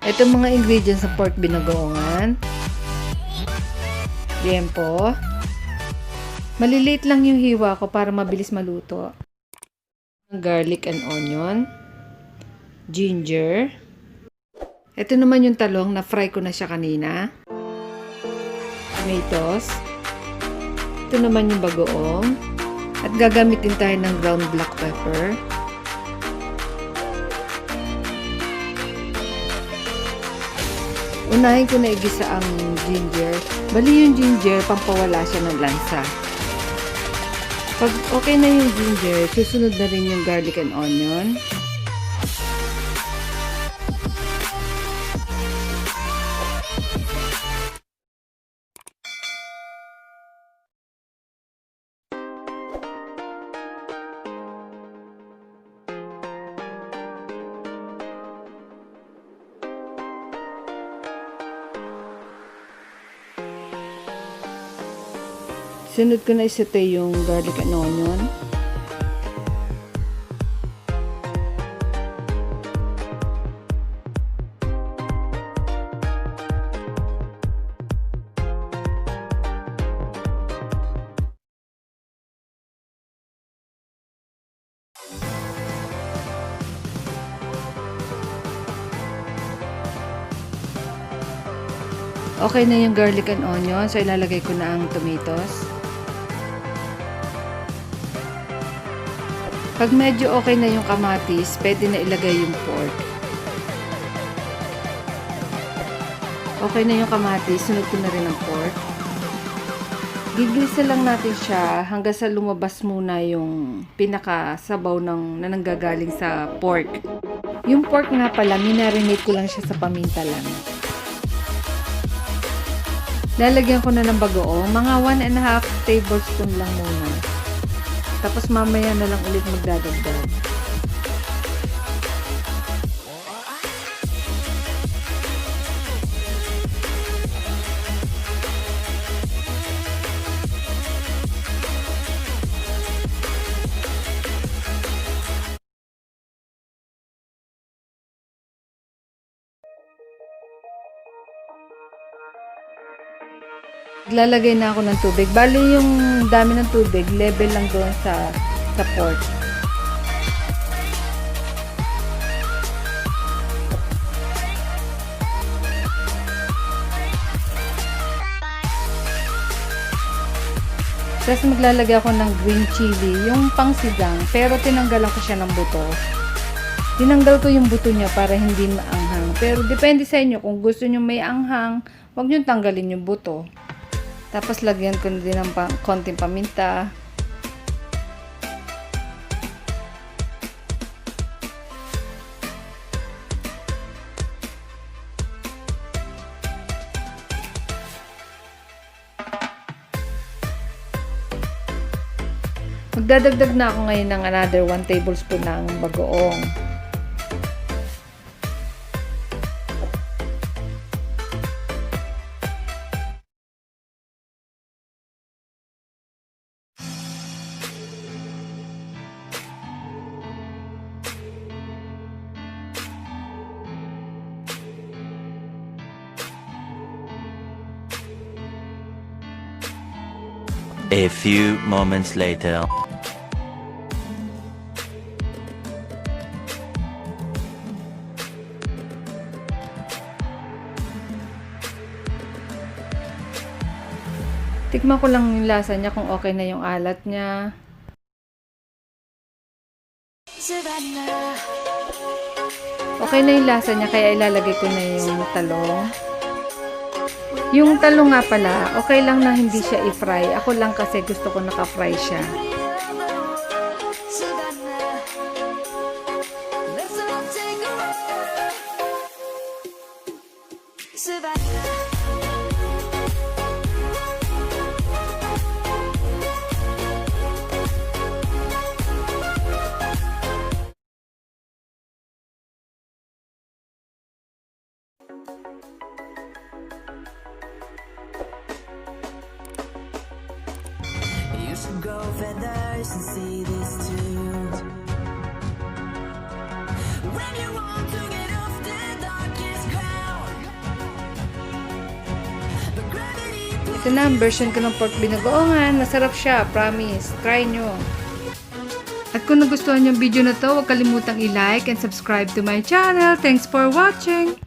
Ito mga ingredients sa pork binagoongan. Liempo. Maliliit lang yung hiwa ko para mabilis maluto. Garlic and onion. Ginger. Ito naman yung talong na fry ko na siya kanina. Tomatoes. Ito naman yung bagoong. At gagamitin tayo ng ground black pepper. Unahin ko na igisa ang ginger. Bali yung ginger, pampawala siya ng lansa. Pag okay na yung ginger, susunod na rin yung garlic and onion. Sunod ko na isute yung garlic and onion. Okay na yung garlic and onion, so ilalagay ko na ang tomatoes. Pag medyo okay na yung kamatis, pwede na ilagay yung pork. Okay na yung kamatis, sunod ko na rin ang pork. Gigisa lang natin siya hanggang sa lumabas muna yung pinakasabaw na nanggagaling sa pork. Yung pork nga pala, minarinate ko lang siya sa paminta lang. Lalagyan ko na ng bagoong, mga 1.5 tablespoon lang muna. Tapos mamaya na lang ulit magdadagdag. Lalagay na ako ng tubig. Bali yung dami ng tubig, level lang doon sa pork. Tapos maglalagay ako ng green chili, yung pang sigang, pero tinanggalan ko siya ng buto. Tinanggal ko yung buto niya para hindi maanghang. Pero depende sa inyo, kung gusto niyo may anghang, huwag niyo tanggalin yung buto. Tapos lagyan ko na din ng konting paminta. Magdadagdag na ako ngayon ng another 1 tablespoon ng bagoong. A few moments later. Tikman ko lang yung lasa niya kung okay na yung alat niya. Okay na yung lasa niya kaya ilalagay ko na yung talong. Yung talong nga pala, okay lang na hindi siya i-fry. Ako lang kasi gusto ko naka-fry siya. You should grow feathers and see this too. When you want to get off the darkest ground. Ito na ang version ko ng pork binagoongan. Masarap siya, promise. Try nyo. At kung nagustuhan yung video na to, huwag kalimutang i-like and subscribe to my channel. Thanks for watching!